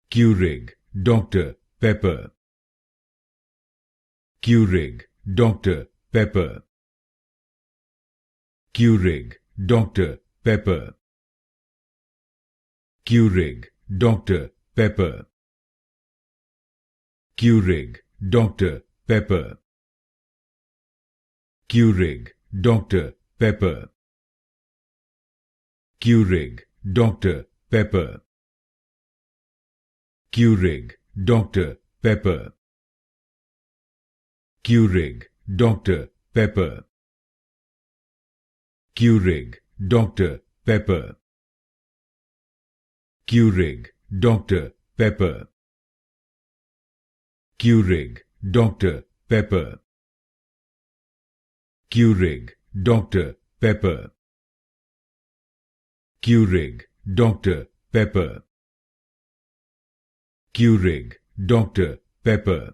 Keurig Dr Pepper. Keurig Dr Pepper. Keurig Dr Pepper. Keurig Dr Pepper. Keurig Dr Pepper. Keurig Dr Pepper. Keurig Dr Pepper. Keurig Dr Pepper. Keurig Dr Pepper. Keurig Dr Pepper. Keurig Dr Pepper. Keurig Dr Pepper. Keurig Dr Pepper. Keurig Dr Pepper. Keurig Dr Pepper.